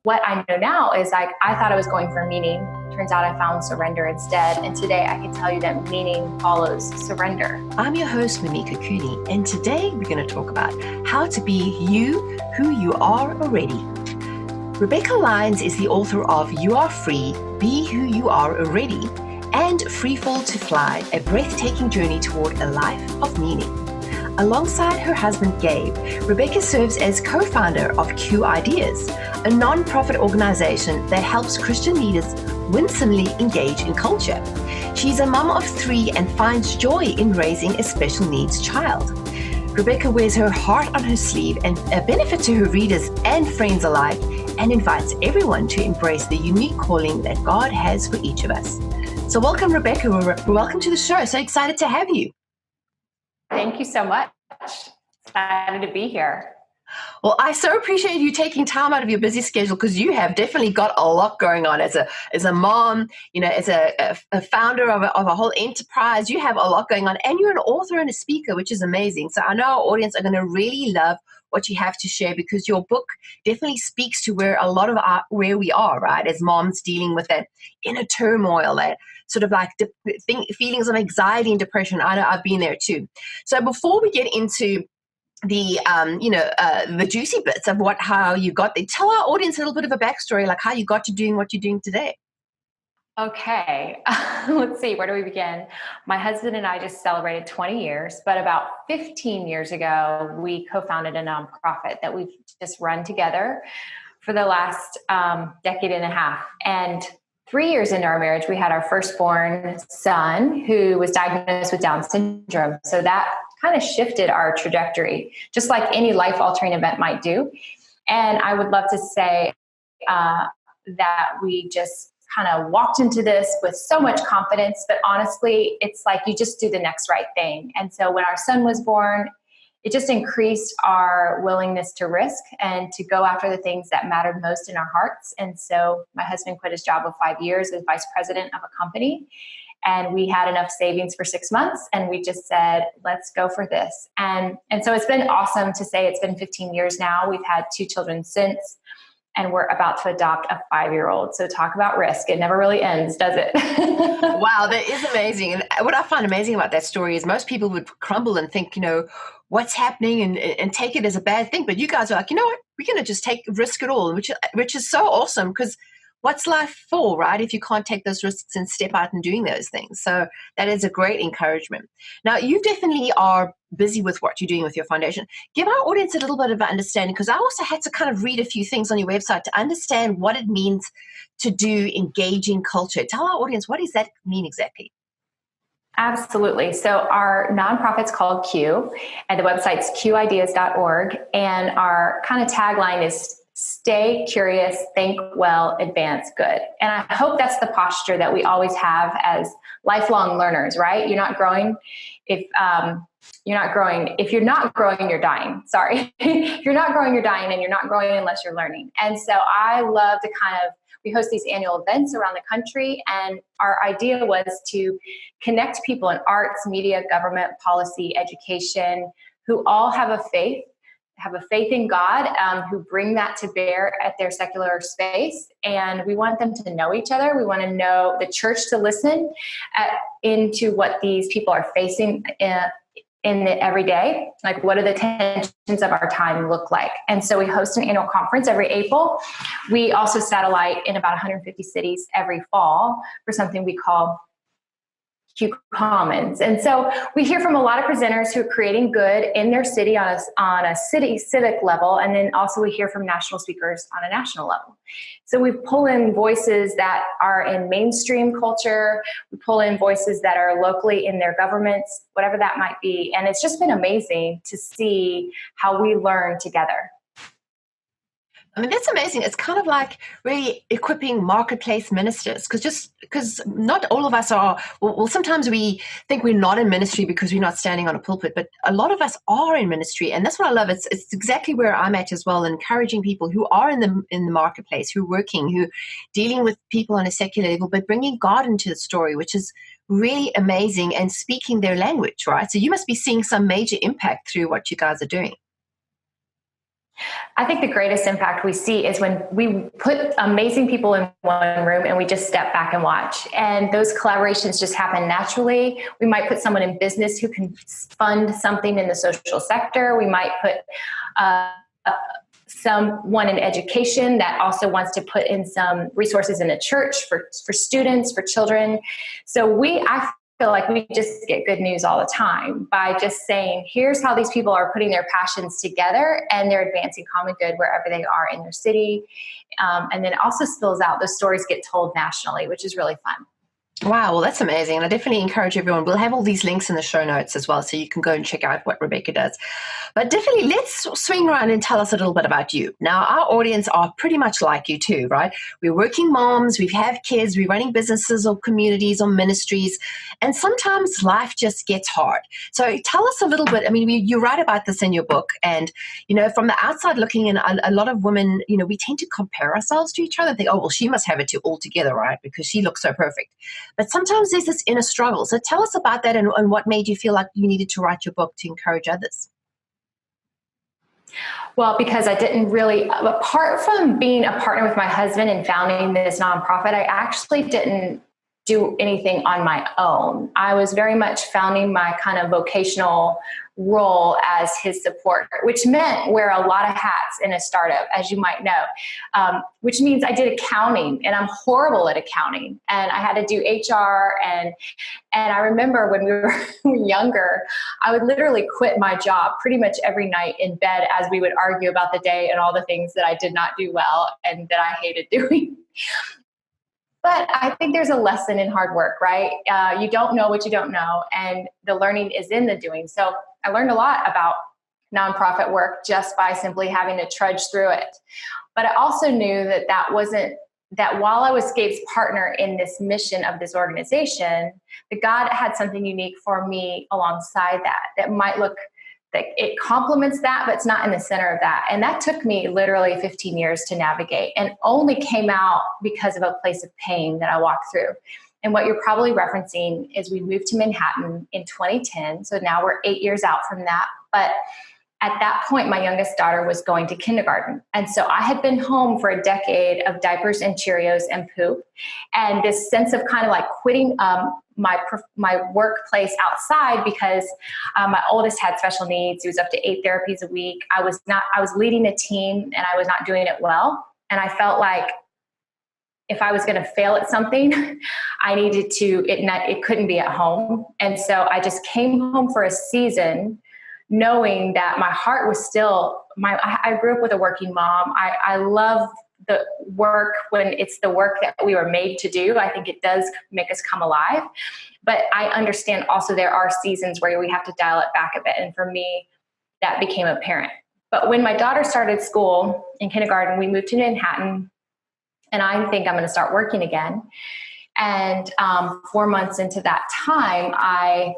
what I know now is like, I thought I was going for meaning. Turns out I found surrender instead. And today I can tell you that meaning follows surrender. I'm your host, Mimika Cooney, and today we're going to talk about how to be you, who you are already. Rebekah Lyons is the author of You Are Free, Be Who You Are Already, and Free Fall to Fly, a breathtaking journey toward a life of meaning. Alongside her husband, Gabe, Rebekah serves as co-founder of Q Ideas, a non-profit organization that helps Christian leaders winsomely engage in culture. She's a mom of 3 and finds joy in raising a special needs child. Rebekah wears her heart on her sleeve and a benefit to her readers and friends alike, and invites everyone to embrace the unique calling that God has for each of us. So welcome, Rebekah. Welcome to the show. So excited to have you. Thank you so much. Excited to be here. Well, I so appreciate you taking time out of your busy schedule, because you have definitely got a lot going on as a mom, as a founder of a whole enterprise. You have a lot going on, and you're an author and a speaker, which is amazing. So I know our audience are going to really love what you have to share, because your book definitely speaks to where we are, right, as moms dealing with that inner turmoil, that sort of like feelings of anxiety and depression. I know I've been there too. So before we get into the juicy bits of how you got there, tell our audience a little bit of a backstory, like how you got to doing what you're doing today. Okay, let's see, where do we begin? My husband and I just celebrated 20 years, but about 15 years ago, we co-founded a nonprofit that we've just run together for the last decade and a half. And 3 years into our marriage, we had our firstborn son who was diagnosed with Down syndrome. So that kind of shifted our trajectory, just like any life-altering event might do. And I would love to say that we just kind of walked into this with so much confidence, but honestly, it's like you just do the next right thing. And so when our son was born, it just increased our willingness to risk and to go after the things that mattered most in our hearts. And so my husband quit his job of 5 years as vice president of a company. And we had enough savings for 6 months, and we just said, let's go for this. And so it's been awesome to say it's been 15 years now. We've had 2 children since, and we're about to adopt a 5-year-old. So talk about risk. It never really ends, does it? Wow, that is amazing. And what I find amazing about that story is most people would crumble and think, what's happening and take it as a bad thing. But you guys are like, you know what? We're going to just risk it all, which is so awesome, because what's life for, right, if you can't take those risks and step out and doing those things? So that is a great encouragement. Now, you definitely are busy with what you're doing with your foundation. Give our audience a little bit of an understanding, because I also had to kind of read a few things on your website to understand what it means to do engaging culture. Tell our audience, what does that mean exactly? Absolutely. So our nonprofit's called Q, and the website's qideas.org. And our kind of tagline is stay curious, think well, advance good. And I hope that's the posture that we always have as lifelong learners, right? You're not growing if you're not growing, you're dying. Sorry. If you're not growing, you're dying, and you're not growing unless you're learning. And so I love to we host these annual events around the country, and our idea was to connect people in arts, media, government, policy, education, who all have a faith in God, who bring that to bear at their secular space. And we want them to know each other. We want to know the church to listen into what these people are facing in the everyday, like what do the tensions of our time look like? And so we host an annual conference every April. We also satellite in about 150 cities every fall for something we call Q Commons. And so we hear from a lot of presenters who are creating good in their city on a city civic level. And then also we hear from national speakers on a national level. So we pull in voices that are in mainstream culture. We pull in voices that are locally in their governments, whatever that might be. And it's just been amazing to see how we learn together. I mean, that's amazing. It's kind of like really equipping marketplace ministers, because not all of us are, well, sometimes we think we're not in ministry because we're not standing on a pulpit, but a lot of us are in ministry. And that's what I love. It's exactly where I'm at as well, encouraging people who are in the marketplace, who are working, who are dealing with people on a secular level, but bringing God into the story, which is really amazing, and speaking their language, right? So you must be seeing some major impact through what you guys are doing. I think the greatest impact we see is when we put amazing people in one room and we just step back and watch. And those collaborations just happen naturally. We might put someone in business who can fund something in the social sector. We might put someone in education that also wants to put in some resources in a church for students, for children. So I feel like we just get good news all the time by just saying, here's how these people are putting their passions together and they're advancing common good wherever they are in their city. And then it also spills out. Those stories get told nationally, which is really fun. Wow, well, that's amazing. And I definitely encourage everyone. We'll have all these links in the show notes as well, so you can go and check out what Rebekah does. But definitely, let's swing around and tell us a little bit about you. Now, our audience are pretty much like you too, right? We're working moms, we have kids, we're running businesses or communities or ministries, and sometimes life just gets hard. So tell us a little bit. I mean, you write about this in your book, and, from the outside looking in, a lot of women, we tend to compare ourselves to each other and think, oh, well, she must have it all together, right? Because she looks so perfect. But sometimes there's this inner struggle. So tell us about that and what made you feel like you needed to write your book to encourage others. Well, because I didn't really, apart from being a partner with my husband and founding this nonprofit, I actually didn't do anything on my own. I was very much founding my kind of vocational role as his support, which meant wear a lot of hats in a startup, as you might know, which means I did accounting, and I'm horrible at accounting, and I had to do HR. And I remember when we were younger, I would literally quit my job pretty much every night in bed as we would argue about the day and all the things that I did not do well and that I hated doing. But I think there's a lesson in hard work, right? You don't know what you don't know, and the learning is in the doing. So I learned a lot about nonprofit work just by simply having to trudge through it. But I also knew that while I was Gabe's partner in this mission of this organization, that God had something unique for me alongside that might look that it complements that, but it's not in the center of that. And that took me literally 15 years to navigate, and only came out because of a place of pain that I walked through. And what you're probably referencing is we moved to Manhattan in 2010. So now we're 8 years out from that. But at that point, my youngest daughter was going to kindergarten. And so I had been home for a decade of diapers and Cheerios and poop. And this sense of kind of like quitting my workplace outside, because my oldest had special needs. He was up to 8 therapies a week. I was leading a team and I was not doing it well. And I felt like if I was going to fail at something, I needed to, it couldn't be at home. And so I just came home for a season, knowing that my heart was still, I grew up with a working mom. I love the work when it's the work that we were made to do. I think it does make us come alive. But I understand also there are seasons where we have to dial it back a bit. And for me, that became apparent. But when my daughter started school in kindergarten, we moved to Manhattan, and I think I'm going to start working again. And 4 months into that time, I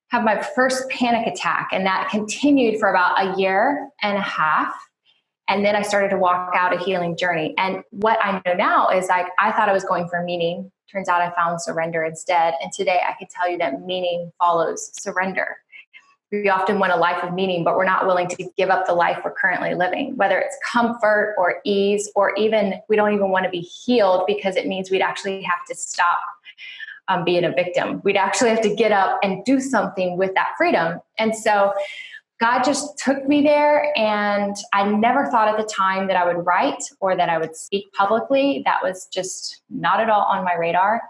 have my first panic attack, and that continued for about a year and a half. And then I started to walk out a healing journey. And what I know now is I thought I was going for meaning. Turns out I found surrender instead. And today I can tell you that meaning follows surrender. We often want a life of meaning, but we're not willing to give up the life we're currently living, whether it's comfort or ease, or even we don't even want to be healed, because it means we'd actually have to stop being a victim. We'd actually have to get up and do something with that freedom. And so God just took me there, and I never thought at the time that I would write or that I would speak publicly. That was just not at all on my radar.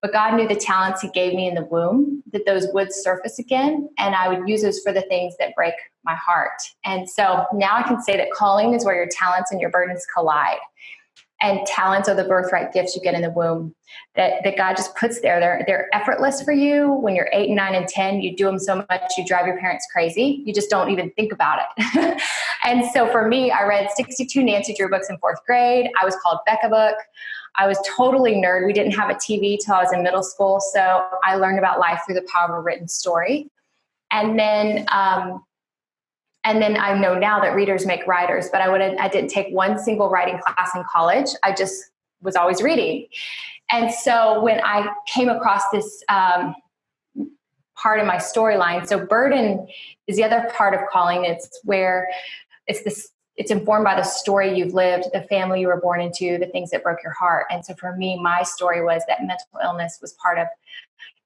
But God knew the talents He gave me in the womb, that those would surface again, and I would use those for the things that break my heart. And so now I can say that calling is where your talents and your burdens collide. And talents are the birthright gifts you get in the womb that God just puts there. They're effortless for you. When you're 8 and 9 and 10, you do them so much, you drive your parents crazy. You just don't even think about it. And so for me, I read 62 Nancy Drew books in 4th grade. I was called Becca Book. I was totally nerd. We didn't have a TV till I was in middle school. So I learned about life through the power of a written story. And then I know now that readers make writers, but I didn't take one single writing class in college. I just was always reading. And so when I came across this part of my storyline, so burden is the other part of calling. It's where it's this it's informed by the story you've lived, the family you were born into, the things that broke your heart. And so for me, my story was that mental illness was part of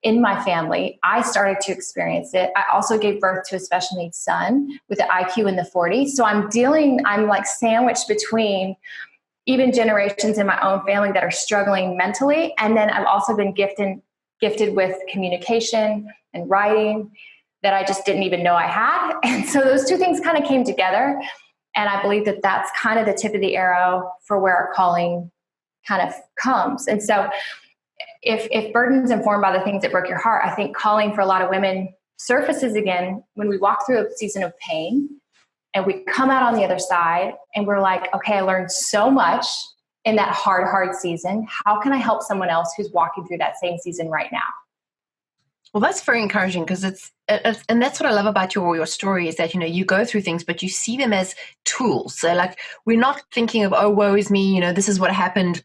in my family. I started to experience it. I also gave birth to a special needs son with an IQ in the 40s. So I'm like sandwiched between even generations in my own family that are struggling mentally. And then I've also been gifted with communication and writing that I just didn't even know I had. And so those two things kind of came together. And I believe that that's kind of the tip of the arrow for where our calling kind of comes. And so if burden's informed by the things that broke your heart, I think calling for a lot of women surfaces again when we walk through a season of pain and we come out on the other side and we're like, okay, I learned so much in that hard season. How can I help someone else who's walking through that same season right now? Well, that's very encouraging because and that's what I love about your story is that, you go through things, but you see them as tools. So like, we're not thinking of, oh, woe is me, this is what happened,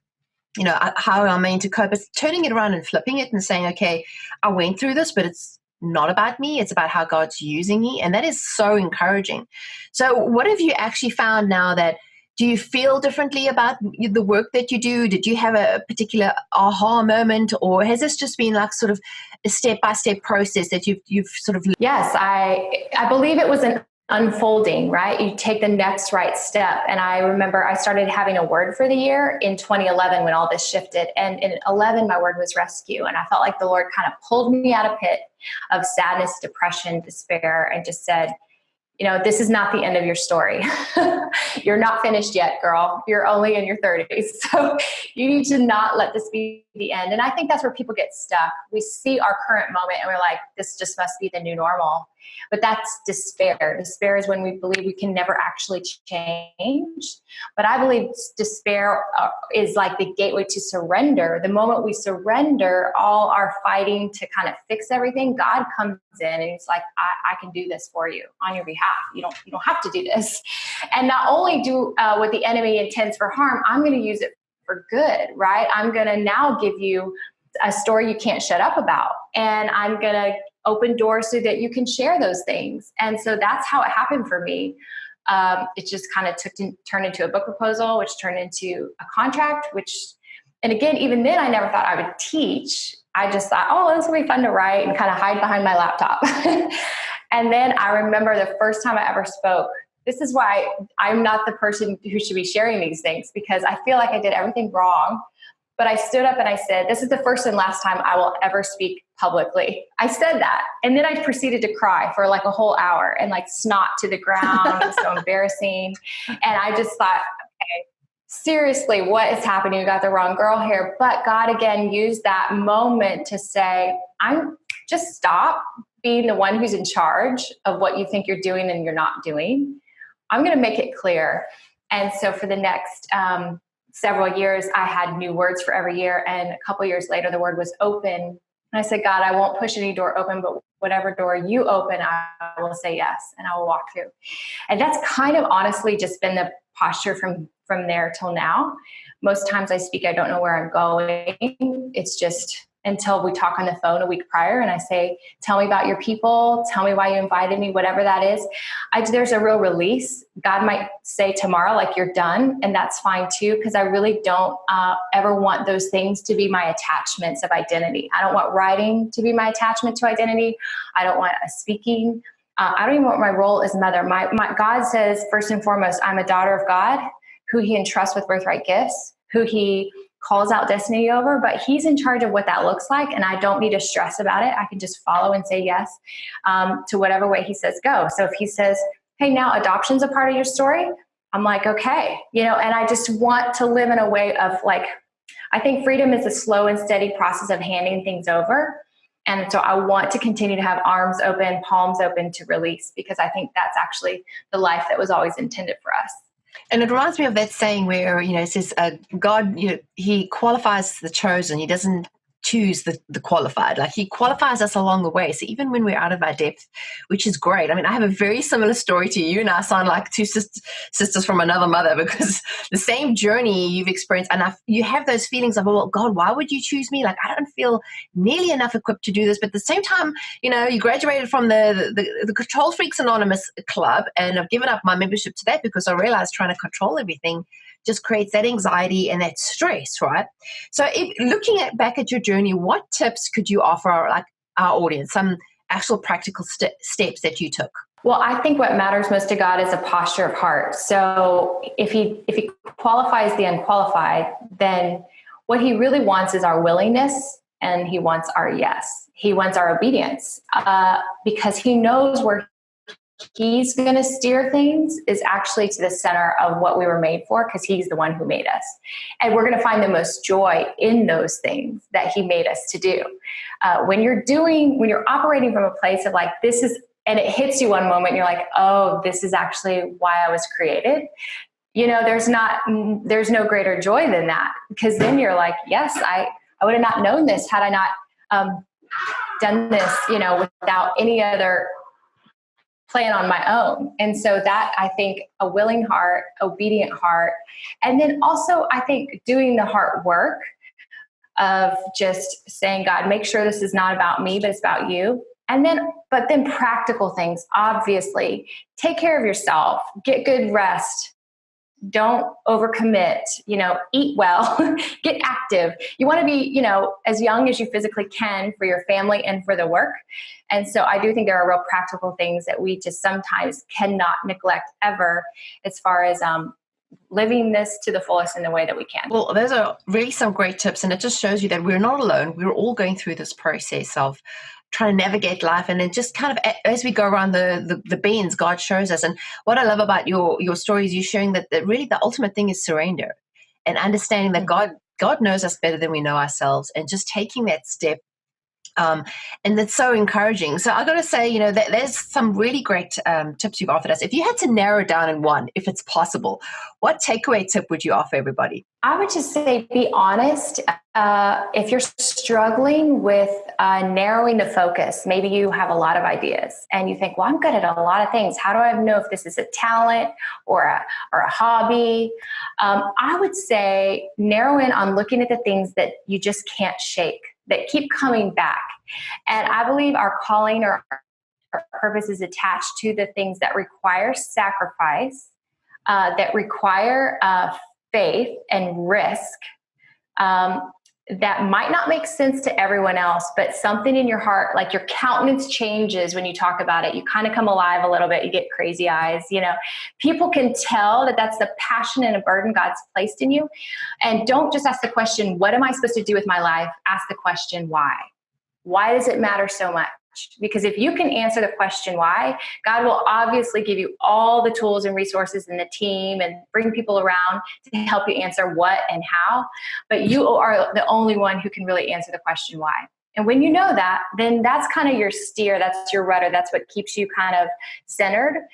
how am I meant to cope? It's turning it around and flipping it and saying, okay, I went through this, but it's not about me. It's about how God's using me. And that is so encouraging. So what have you actually found now do you feel differently about the work that you do? Did you have a particular aha moment, or has this just been like sort of a step-by-step process that you've sort of... Yes, I believe it was an unfolding, right? You take the next right step. And I remember I started having a word for the year in 2011 when all this shifted. And in 11, my word was rescue. And I felt like the Lord kind of pulled me out of pit of sadness, depression, despair, and just said, this is not the end of your story. You're not finished yet, girl. You're only in your 30s. So you need to not let this be the end. And I think that's where people get stuck. We see our current moment and we're like, this just must be the new normal. But that's despair. Despair is when we believe we can never actually change. But I believe despair is like the gateway to surrender. The moment we surrender all our fighting to kind of fix everything, God comes in and he's like, I can do this for you on your behalf. You don't have to do this. And not only do what the enemy intends for harm, I'm going to use it for good, right? I'm going to now give you a story you can't shut up about. And I'm going to open doors so that you can share those things. And so that's how it happened for me. It just kind of turned into a book proposal, which turned into a contract, and again, even then I never thought I would teach. I just thought, oh, this will be fun to write and kind of hide behind my laptop. And then I remember the first time I ever spoke. This is why I'm not the person who should be sharing these things, because I feel like I did everything wrong. But I stood up and I said, this is the first and last time I will ever speak publicly. I said that. And then I proceeded to cry for like a whole hour and like snot to the ground. It was so embarrassing. And I just thought, okay, seriously, what is happening? You got the wrong girl here. But God again used that moment to say, just stop being the one who's in charge of what you think you're doing and you're not doing. I'm going to make it clear. And so for the next several years, I had new words for every year. And a couple years later, the word was open. And I said, God, I won't push any door open, but whatever door you open, I will say yes, and I will walk through. And that's kind of honestly just been the posture from there till now. Most times I speak, I don't know where I'm going. It's just until we talk on the phone a week prior and I say, tell me about your people, tell me why you invited me, whatever that is. There's a real release. God might say tomorrow, like, you're done, and that's fine too, because I really don't ever want those things to be my attachments of identity. I don't want writing to be my attachment to identity. I don't want speaking. I don't even want my role as mother. My God says, first and foremost, I'm a daughter of God, who he entrusts with birthright gifts, who he calls out destiny over, but he's in charge of what that looks like. And I don't need to stress about it. I can just follow and say yes to whatever way he says go. So if he says, hey, now adoption's a part of your story, I'm like, okay, and I just want to live in a way of like, I think freedom is a slow and steady process of handing things over. And so I want to continue to have arms open, palms open to release, because I think that's actually the life that was always intended for us. And it reminds me of that saying where, it says God, he qualifies the chosen. He doesn't choose the qualified. Like he qualifies us along the way. So even when we're out of our depth, which is great. I mean, I have a very similar story to you, and I sound like two sisters from another mother, because the same journey you've experienced, and you have those feelings of, oh God, why would you choose me? Like I don't feel nearly enough equipped to do this. But at the same time, you graduated from the Control Freaks Anonymous club, and I've given up my membership to that because I realized trying to control everything just creates that anxiety and that stress, right? So looking back at your journey, what tips could you offer our audience, some actual practical steps that you took? Well, I think what matters most to God is a posture of heart. So if he qualifies the unqualified, then what he really wants is our willingness, and he wants our yes. He wants our obedience, because he knows where he's going to steer things is actually to the center of what we were made for, because he's the one who made us. And we're going to find the most joy in those things that he made us to do. When you're operating from a place of like, this is, and it hits you one moment, you're like, oh, this is actually why I was created. There's no greater joy than that, because then you're like, yes, I would have not known this had I not done this, without any other plan on my own. And so that, I think, a willing heart, obedient heart, and then also I think doing the heart work of just saying, God, make sure this is not about me, but it's about you. But then practical things, obviously, take care of yourself, get good rest. Don't overcommit, eat well, get active. You want to be, as young as you physically can for your family and for the work. And so I do think there are real practical things that we just sometimes cannot neglect ever, as far as living this to the fullest in the way that we can. Well, those are really some great tips. And it just shows you that we're not alone. We're all going through this process of trying to navigate life, and then just kind of as we go around the bends, God shows us. And what I love about your story is you showing that really the ultimate thing is surrender, and understanding that God knows us better than we know ourselves, and just taking that step. And that's so encouraging. So I got to say, that there's some really great tips you've offered us. If you had to narrow it down in one, if it's possible, what takeaway tip would you offer everybody? I would just say, be honest. If you're struggling with narrowing the focus, maybe you have a lot of ideas and you think, well, I'm good at a lot of things. How do I know if this is a talent or a hobby? I would say narrow in on looking at the things that you just can't shake, that keep coming back. And I believe our calling or our purpose is attached to the things that require sacrifice, that require faith and risk, that might not make sense to everyone else, but something in your heart, like your countenance changes when you talk about it. You kind of come alive a little bit. You get crazy eyes. People can tell that that's the passion and a burden God's placed in you. And don't just ask the question, what am I supposed to do with my life? Ask the question, why? Why does it matter so much? Because if you can answer the question why, God will obviously give you all the tools and resources and the team and bring people around to help you answer what and how. But you are the only one who can really answer the question why. And when you know that, then that's kind of your steer. That's your rudder. That's what keeps you kind of centered.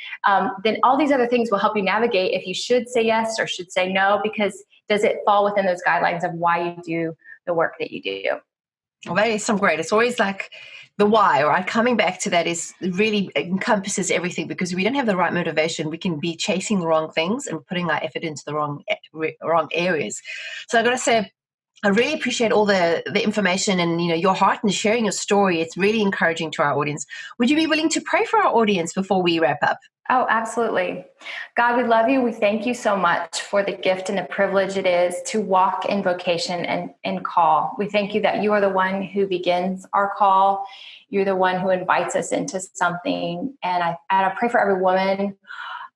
Then all these other things will help you navigate if you should say yes or should say no, because does it fall within those guidelines of why you do the work that you do? Well, that is some great. It's always like the why, right? Coming back to that is really encompasses everything, because if we don't have the right motivation, we can be chasing the wrong things and putting our effort into the wrong areas. So I've got to say, I really appreciate all the information and your heart and sharing your story. It's really encouraging to our audience. Would you be willing to pray for our audience before we wrap up? Oh, absolutely. God, we love you. We thank you so much for the gift and the privilege it is to walk in vocation and call. We thank you that you are the one who begins our call. You're the one who invites us into something. And I pray for every woman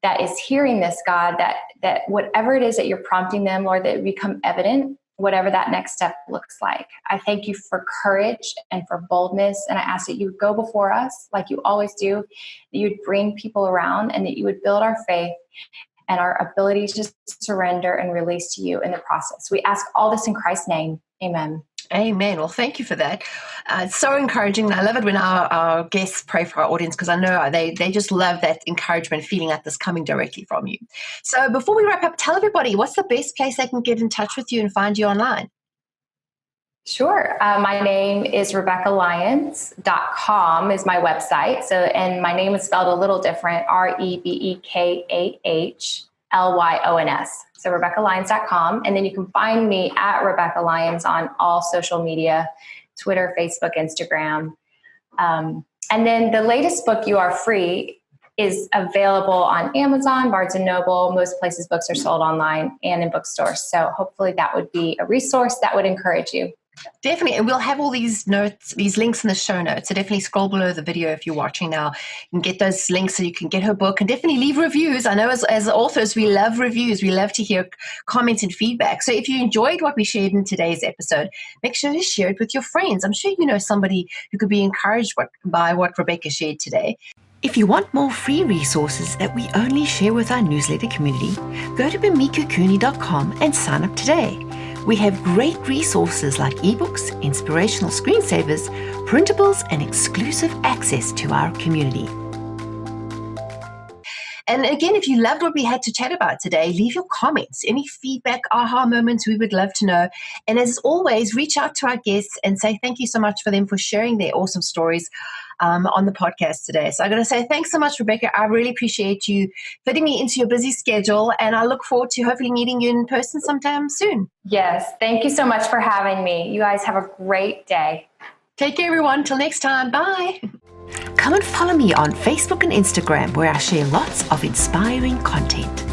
that is hearing this, God, that whatever it is that you're prompting them, Lord, that it become evident, whatever that next step looks like. I thank you for courage and for boldness. And I ask that you would go before us like you always do, that you would bring people around, and that you would build our faith and our ability to just surrender and release to you in the process. We ask all this in Christ's name. Amen. Amen. Well, thank you for that. It's so encouraging. I love it when our guests pray for our audience, because I know they just love that encouragement, feeling like this coming directly from you. So before we wrap up, tell everybody, what's the best place they can get in touch with you and find you online? Sure. My name is RebekahLyons.com is my website. So, and my name is spelled a little different, RebekahLyons. So RebekahLyons.com. And then you can find me at Rebekah Lyons on all social media, Twitter, Facebook, Instagram. And then the latest book, You Are Free, is available on Amazon, Barnes & Noble. Most places books are sold online and in bookstores. So hopefully that would be a resource that would encourage you. Definitely. And we'll have all these notes, these links in the show notes. So definitely scroll below the video if you're watching now and get those links so you can get her book, and definitely leave reviews. I know as authors, we love reviews. We love to hear comments and feedback. So if you enjoyed what we shared in today's episode, make sure to share it with your friends. I'm sure you know somebody who could be encouraged by what Rebekah shared today. If you want more free resources that we only share with our newsletter community, go to mimikacooney.com and sign up today. We have great resources like ebooks, inspirational screensavers, printables, and exclusive access to our community. And again, if you loved what we had to chat about today, leave your comments, any feedback, aha moments, we would love to know. And as always, reach out to our guests and say thank you so much for them for sharing their awesome stories on the podcast today. So I'm going to say thanks so much, Rebekah. I really appreciate you fitting me into your busy schedule, and I look forward to hopefully meeting you in person sometime soon. Yes, thank you so much for having me. You guys have a great day. Take care, everyone. Till next time. Bye. Come and follow me on Facebook and Instagram, where I share lots of inspiring content.